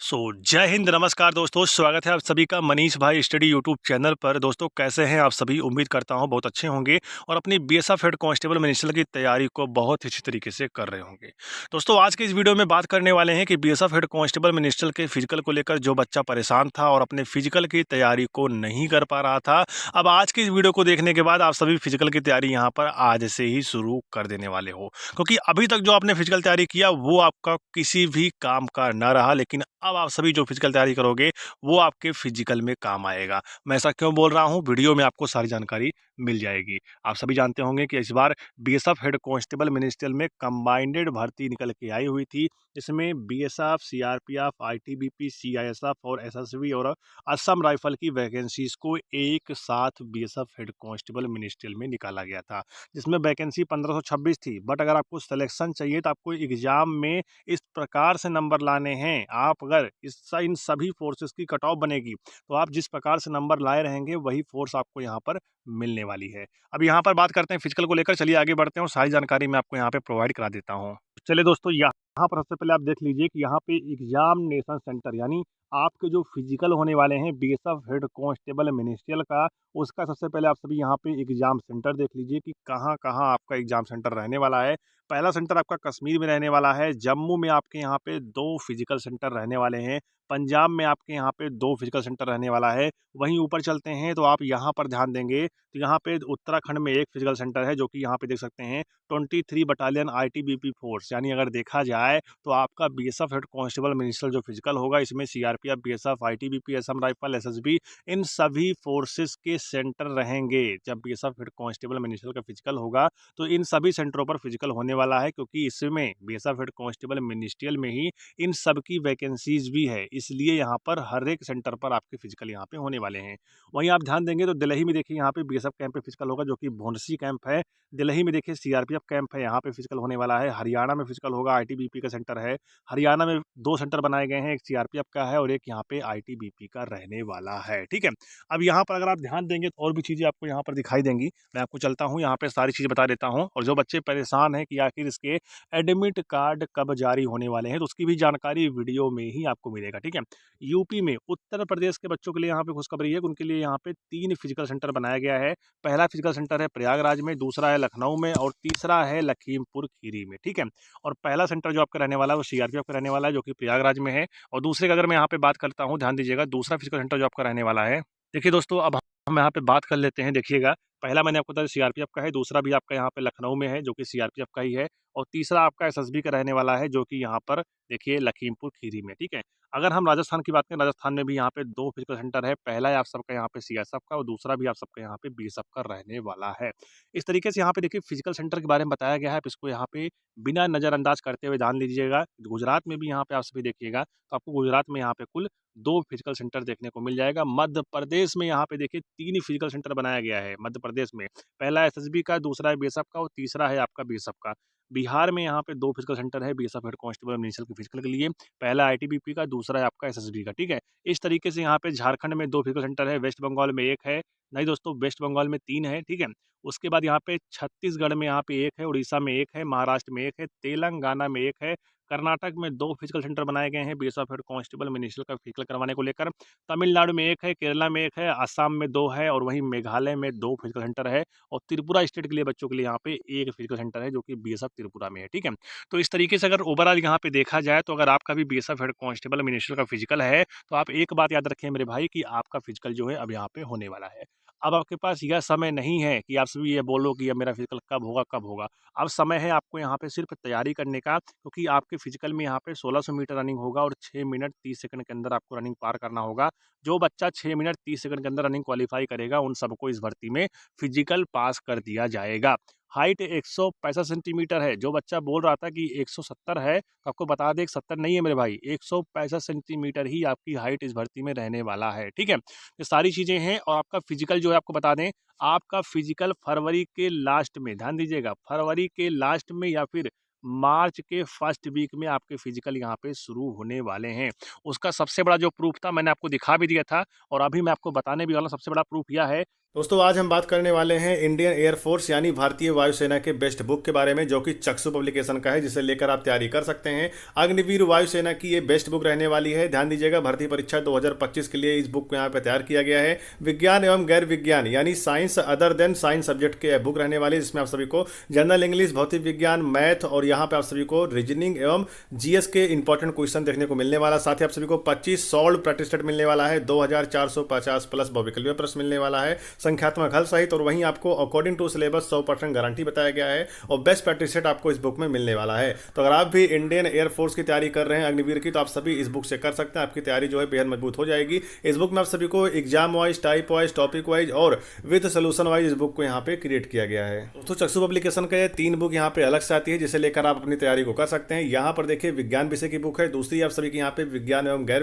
जय हिंद, नमस्कार दोस्तों। स्वागत है आप सभी का मनीष भाई स्टडी यूट्यूब चैनल पर। दोस्तों, कैसे हैं आप सभी? उम्मीद करता हूं बहुत अच्छे होंगे और अपनी बीएसएफ हेड कांस्टेबल मिनिस्टर की तैयारी को बहुत ही अच्छी तरीके से कर रहे होंगे। दोस्तों, आज की इस वीडियो में बात करने वाले हैं कि बीएसएफ हेड कांस्टेबल मिनिस्टर के फिजिकल को लेकर जो बच्चा परेशान था और अपने फिजिकल की तैयारी को नहीं कर पा रहा था, अब आज की इस वीडियो को देखने के बाद आप सभी फिजिकल की तैयारी यहाँ पर आज से ही शुरू कर देने वाले हो, क्योंकि अभी तक जो आपने फिजिकल तैयारी किया वो आपका किसी भी काम का न रहा, लेकिन अब आप सभी जो फिजिकल तैयारी करोगे वो आपके फिजिकल में काम आएगा। मैं ऐसा क्यों बोल रहा हूँ, वीडियो में आपको सारी जानकारी मिल जाएगी। आप सभी जानते होंगे कि इस बार बीएसएफ हेड कांस्टेबल मिनिस्ट्रियल में कंबाइंडेड भर्ती निकल के आई हुई थी, जिसमें बीएसएफ, सीआरपीएफ, आईटीबीपी, सीआईएसएफ और एसएसबी और असम राइफल की वैकेंसीज को एक साथ बीएसएफ हेड कांस्टेबल मिनिस्ट्रियल में निकाला गया था, जिसमें वैकेंसी 1526 थी। बट अगर आपको सिलेक्शन चाहिए तो आपको एग्जाम में इस प्रकार से नंबर लाने हैं। आप अगर इन सभी फोर्सेस की कट ऑफ बनेगी तो आप जिस प्रकार से नंबर लाए रहेंगे वही फोर्स आपको यहाँ पर मिलने वाली है। अब यहाँ पर बात करते हैं फिजिकल को लेकर। चलिए आगे बढ़ते हैं और सारी जानकारी मैं आपको यहाँ पे प्रोवाइड करा देता हूँ। चलिए दोस्तों, यहाँ पर सबसे पहले आप देख लीजिए कि यहाँ पे एग्जामिनेशन सेंटर, यानी आपके जो फिजिकल होने वाले हैं बीएसएफ हेड कांस्टेबल मिनिस्ट्रियल का, उसका सबसे पहले आप सभी यहाँ पे एग्जाम सेंटर देख लीजिए कि कहाँ कहाँ आपका एग्जाम सेंटर रहने वाला है। पहला सेंटर आपका कश्मीर में रहने वाला है, जम्मू में आपके यहाँ पे 2 फिजिकल सेंटर रहने वाले हैं, पंजाब में आपके यहाँ पे 2 फिजिकल सेंटर रहने वाला है। वहीं ऊपर चलते हैं तो आप यहाँ पर ध्यान देंगे तो यहाँ पे उत्तराखंड में 1 फिजिकल सेंटर है, जो कि यहाँ पे देख सकते हैं 23 बटालियन आईटीबीपी फोर्स। यानी अगर देखा जाए तो आपका बीएसएफ हेड कांस्टेबल मिनिस्ट्रियल जो फिजिकल होगा, इसमें CRPF, BSF, ITBP, Assam rifle, SSB, इन सभी फोर्सेस के सेंटर रहेंगे। जब बीएसएफ हेड कांस्टेबल मिनिस्ट्रियल का फिजिकल होगा तो इन सभी सेंटरों पर फिजिकल होने वाला है, क्योंकि इसमें बीएसएफ हेड कांस्टेबल मिनिस्ट्रियल में ही इन सब की वैकेंसीज भी है, इसलिए यहाँ पर हर एक सेंटर पर आपके फिजिकल यहाँ पे होने वाले हैं। वहीं आप ध्यान देंगे तो दिल्ली में देखिए यहाँ पे बीएसएफ कैंप पे फिजिकल होगा, जो कि भोंडसी कैंप है। दिल्ली में देखिए सीआरपीएफ कैंप है, यहाँ पे फिजिकल होने वाला है। हरियाणा में फिजिकल होगा, आईटीबीपी का सेंटर है। हरियाणा में 2 सेंटर बनाए गए हैं, एक सीआरपीएफ का है और एक यहाँ पे आईटीबीपी का रहने वाला है। ठीक है, अब यहाँ पर अगर आप ध्यान देंगे तो और भी चीज़ें आपको यहाँ पर दिखाई देंगी। मैं आपको चलता हूँ यहाँ पे सारी चीज़ें बता देता हूँ। और जो बच्चे परेशान हैं कि आखिर इसके एडमिट कार्ड कब जारी होने वाले हैं, तो उसकी भी जानकारी वीडियो में ही आपको मिलेगा। ठीक है, यूपी में उत्तर प्रदेश के बच्चों के लिए यहाँ पे खुशखबरी है कि उनके लिए यहाँ पे 3 फिजिकल सेंटर बनाया गया है। पहला फिजिकल सेंटर है प्रयागराज में, दूसरा है लखनऊ में और तीसरा है लखीमपुर खीरी में। ठीक है, और पहला सेंटर जो आपका रहने वाला है वो सीआरपीएफ का रहने वाला है, जो कि प्रयागराज में है। और दूसरे का अगर मैं यहाँ पे बात करता हूँ, ध्यान दीजिएगा, दूसरा फिजिकल सेंटर जो आपका रहने वाला है, देखिए दोस्तों, अब हम यहाँ पे बात कर लेते हैं। देखिएगा, पहला मैंने आपको बताया सीआरपीएफ का है, दूसरा भी आपका यहाँ पे लखनऊ में है, जो कि सीआरपीएफ का ही है, और तीसरा आपका एसएसबी का रहने वाला है, जो कि यहाँ पर देखिए लखीमपुर खीरी में। ठीक है, अगर हम राजस्थान की बात करें, राजस्थान में भी यहाँ पे 2 फिजिकल सेंटर है। पहला है आप सबका यहाँ पे सीएसएफ का और दूसरा भी आप सबका यहाँ पे बीएसएफ का रहने वाला है। इस तरीके से यहाँ पे देखिए फिजिकल सेंटर के बारे में बताया गया है। आप इसको यहाँ पे बिना नज़रअंदाज करते हुए जान लीजिएगा। गुजरात में भी यहाँ पे आप सभी देखिएगा तो आपको गुजरात में यहाँ पे कुल 2 फिजिकल सेंटर देखने को मिल जाएगा। मध्य प्रदेश में यहाँ पे देखिए 3 फिजिकल सेंटर बनाया गया है मध्य प्रदेश में। पहला एसएसबी का, दूसरा है बीएसएफ का और तीसरा है आपका बीएसएफ का। बिहार में यहाँ पे 2 फिजिकल सेंटर है बीएसएफ हेड कांस्टेबल मिनिस्ट्रियल के फिजिकल के लिए। पहला आईटीबीपी का, दूसरा है आपका एसएसबी का। ठीक है, इस तरीके से यहाँ पे झारखंड में 2 फिजिकल सेंटर है, वेस्ट बंगाल में 1 है। नहीं दोस्तों, वेस्ट बंगाल में 3 है। ठीक है, उसके बाद यहाँ पे छत्तीसगढ़ में यहाँ पे 1 है, उड़ीसा में 1 है, महाराष्ट्र में 1 है, तेलंगाना में 1 है, कर्नाटक में 2 फिजिकल सेंटर बनाए गए हैं बीएसएफ हेड कांस्टेबल मिनिस्ट्रियल का फिजिकल करवाने को लेकर। तमिलनाडु में 1 है, केरला में 1 है, असम में 2 है और वहीं मेघालय में 2 फिजिकल सेंटर है। और त्रिपुरा स्टेट के लिए बच्चों के लिए यहाँ पे 1 फिजिकल सेंटर है, जो कि बीएसएफ त्रिपुरा में है। ठीक है, तो इस तरीके से अगर ओवरऑल यहाँ पे देखा जाए तो अगर आपका भी बीएसएफ हेड कांस्टेबल मिनिस्ट्रियल का फिजिकल है तो आप एक बात याद रखें मेरे भाई, कि आपका फिजिकल जो है अब यहाँ पे होने वाला है। अब आपके पास यह समय नहीं है कि आप सभी ये बोलो कि अब मेरा फिजिकल कब होगा कब होगा। अब समय है आपको यहाँ पे सिर्फ तैयारी करने का, क्योंकि आपके फिजिकल में यहाँ पे 1600 मीटर रनिंग होगा और 6 मिनट 30 सेकंड के अंदर आपको रनिंग पार करना होगा। जो बच्चा 6 मिनट 30 सेकंड के अंदर रनिंग क्वालिफाई करेगा उन सबको इस भर्ती में फिजिकल पास कर दिया जाएगा। हाइट 165 सेंटीमीटर है। जो बच्चा बोल रहा था कि 170 है, तो आपको बता दें 70 नहीं है मेरे भाई, 165 सेंटीमीटर ही आपकी हाइट इस भर्ती में रहने वाला है। ठीक है, ये सारी चीज़ें हैं। और आपका फिजिकल जो है, आपको बता दें, आपका फिजिकल फरवरी के लास्ट में, ध्यान दीजिएगा, फरवरी के लास्ट में या फिर मार्च के फर्स्ट वीक में आपके फिजिकल यहाँ पे शुरू होने वाले हैं। उसका सबसे बड़ा जो प्रूफ था मैंने आपको दिखा भी दिया था और अभी मैं आपको बताने भी वाला हूं, सबसे बड़ा प्रूफ यह है दोस्तों आज हम बात करने वाले हैं इंडियन एयरफोर्स यानी भारतीय वायुसेना के बेस्ट बुक के बारे में, जो कि चक्षु पब्लिकेशन का है, जिसे लेकर आप तैयारी कर सकते हैं। अग्निवीर वायुसेना की ये बेस्ट बुक रहने वाली है। ध्यान दीजिएगा, भर्ती परीक्षा 2025 के लिए इस बुक को यहाँ पे तैयार किया गया है। विज्ञान एवं गैर विज्ञान यानी science other than science subject के बुक रहने वाली है, जिसमें आप सभी को जनरल इंग्लिश, भौतिक विज्ञान, मैथ और यहाँ पे आप सभी को रीजनिंग एवं जीएस के इंपॉर्टेंट क्वेश्चन देखने को मिलने वाला। साथ ही आप सभी को 25 सॉल्व प्रैक्टिस सेट मिलने वाला है, 2450 प्लस बहुविकल्पीय प्रश्न मिलने वाला है, संख्यात्मक हल सहित। और वहीं आपको अकॉर्डिंग टू सिलेबस 100% गारंटी बताया गया है और बेस्ट प्रैक्टिस सेट आपको इस बुक में मिलने वाला है। तो अगर आप भी इंडियन एयरफोर्स की तैयारी कर रहे हैं अग्निवीर की, तो आप सभी इस बुक से कर सकते हैं। आपकी तैयारी जो है बेहद मजबूत हो जाएगी। इस बुक में आप सभी को exam wise, type wise, topic wise और विद सोल्यूशन वाइज इस बुक को यहाँ पे क्रिएट किया गया है। दोस्तों चक्षु पब्लिकेशन का ये 3 बुक यहाँ पे अलग से आती है, जिसे लेकर आप अपनी तैयारी को कर सकते हैं। यहाँ पर देखिए विज्ञान विषय की बुक है, दूसरी आप सभी की यहाँ पे विज्ञान एवं गैर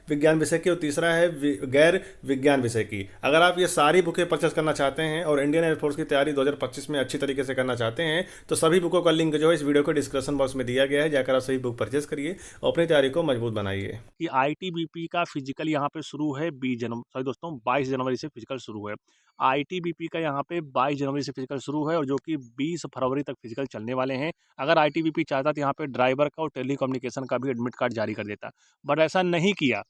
विज्ञान विषय की, और तीसरा है गैर विज्ञान विषय की। अगर आप ये सारी बुकें परचेस करना चाहते हैं और इंडियन एयरफोर्स की तैयारी 2025 में अच्छी तरीके से करना चाहते हैं, तो सभी बुकों का लिंक जो है इस वीडियो के डिस्क्रिप्शन बॉक्स में दिया गया है। जाकर आप सभी बुक परचेस करिए और अपनी तैयारी को मजबूत बनाइए। कि आईटीबीपी का फिजिकल यहाँ पे शुरू है 22 जनवरी से फिजिकल शुरू है। आईटीबीपी का यहाँ पे 22 जनवरी से फिजिकल शुरू है और जो कि 20 फरवरी तक फिजिकल चलने वाले हैं। अगर आईटीबीपी चाहता तो यहाँ पे ड्राइवर का और टेलीकम्युनिकेशन का भी एडमिट कार्ड जारी कर देता, बट ऐसा नहीं किया।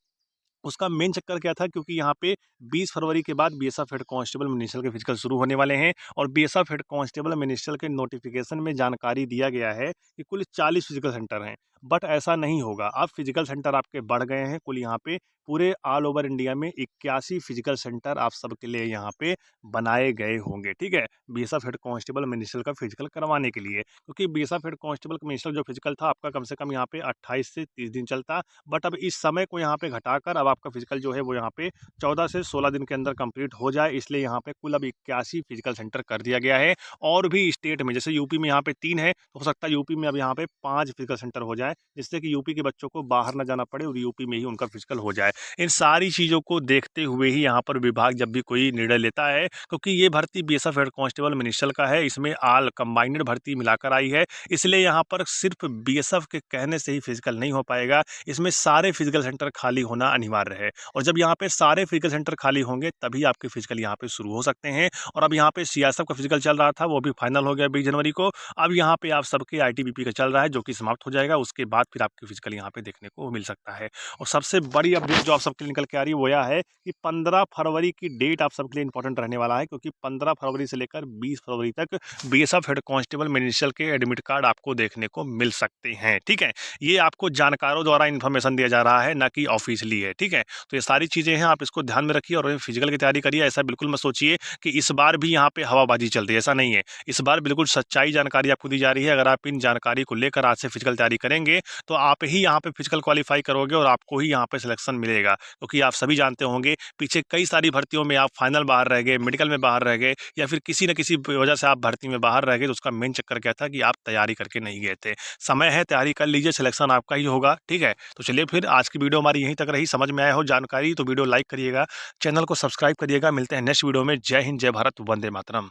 उसका मेन चक्कर क्या था, क्योंकि यहाँ पे 20 फरवरी के बाद बीएसएफ हेड कांस्टेबल मिनिस्ट्रियल के फिजिकल शुरू होने वाले हैं और बीएसएफ हेड कांस्टेबल मिनिस्ट्रियल के नोटिफिकेशन में जानकारी दिया गया है कि कुल 40 फिजिकल सेंटर हैं। बट ऐसा नहीं होगा, अब फिजिकल सेंटर आपके बढ़ गए हैं। कुल यहाँ पे पूरे ऑल ओवर इंडिया में 81 फिजिकल सेंटर आप सबके लिए यहाँ पे बनाए गए होंगे। ठीक है, बीएसएफ हेड कांस्टेबल मिनिस्ट्रियल का फिजिकल करवाने के लिए, क्योंकि बीएसएफ हेड कांस्टेबल मिनिस्ट्रियल जो फिजिकल था आपका कम से कम यहाँ पे 28 से 30 दिन चलता। बट अब इस समय को यहाँ पे घटाकर अब आपका फिजिकल जो है वो यहाँ पे 14 से 16 दिन के अंदर कंप्लीट हो जाए, इसलिए यहाँ पे कुल अब 81 फिजिकल सेंटर कर दिया गया है। और भी स्टेट में, जैसे यूपी में यहाँ पे 3 है, तो हो सकता है यूपी में अब यहाँ पे 5 फिजिकल सेंटर हो जाए, जिससे कि यूपी के बच्चों को बाहर ना जाना पड़े और यूपी में ही उनका फिजिकल हो जाए। इन सारी चीज़ों को देखते हुए ही यहाँ पर विभाग जब भी कोई निर्णय लेता है, क्योंकि ये भर्ती बीएसएफ हेड कांस्टेबल मिनिस्ट्रियल का है, इसमें ऑल कंबाइंड भर्ती मिलाकर आई है, इसलिए यहाँ पर सिर्फ बीएसएफ के कहने से ही फिजिकल नहीं हो पाएगा। इसमें सारे फिजिकल सेंटर खाली होना अनिवार्य है और जब यहाँ पे सारे फिजिकल सेंटर खाली होंगे तभी आपके फिजिकल यहाँ पे शुरू हो सकते हैं। और अब यहाँ पे सीआईएसएफ का फिजिकल चल रहा था, वो भी फाइनल हो गया 20 जनवरी को। अब यहाँ पे आप सबके आईटीबीपी का चल रहा है, जो कि समाप्त हो जाएगा। उसके बाद फिर आपके फिजिकल यहाँ पे देखने को मिल सकता है। और सबसे बड़ी अपडेट जो आप सबके लिए निकल के आ रही है वो यह है कि 15 फरवरी की डेट आप सबके लिए इंपॉर्टेंट रहने वाला है, क्योंकि 15 फरवरी से लेकर 20 फरवरी तक बीएसएफ हेड कांस्टेबल मिनिस्ट्रियल के एडमिट कार्ड आपको देखने को मिल सकते हैं। ठीक है, ये आपको जानकारों द्वारा इन्फॉर्मेशन दिया जा रहा है, ना कि ऑफिशियली है। ठीक है, तो ये सारी चीज़ें हैं, आप इसको ध्यान में रखिए और फिजिकल की तैयारी करिए। ऐसा बिल्कुल मत सोचिए कि इस बार भी यहाँ पे हवाबाजी चल रही है, ऐसा नहीं है। इस बार बिल्कुल सच्चाई जानकारी आपको दी जा रही है। अगर आप इन जानकारी को लेकर आज से फिजिकल तैयारी करेंगे तो आप ही यहाँ पे फिजिकल क्वालिफाई करोगे और आपको ही यहाँ पे सिलेक्शन मिलेगा, क्योंकि आप सभी जानते होंगे पीछे कई सारी भर्तियों में आप फाइनल बाहर रह गए, मेडिकल में बाहर रह गए, या फिर किसी न किसी वजह से आप भर्ती में बाहर रह गए। तो उसका मेन चक्कर क्या था कि आप तैयारी करके नहीं गए थे। समय है, तैयारी कर लीजिए, सिलेक्शन आपका ही होगा। ठीक है, तो चलिए फिर आज की वीडियो हमारी यहीं तक रही। समझ में आया हो जानकारी तो वीडियो लाइक करिएगा, चैनल को सब्सक्राइब करिएगा। मिलते हैं नेक्स्ट वीडियो में। जय हिंद, जय भारत, वंदे मातरम।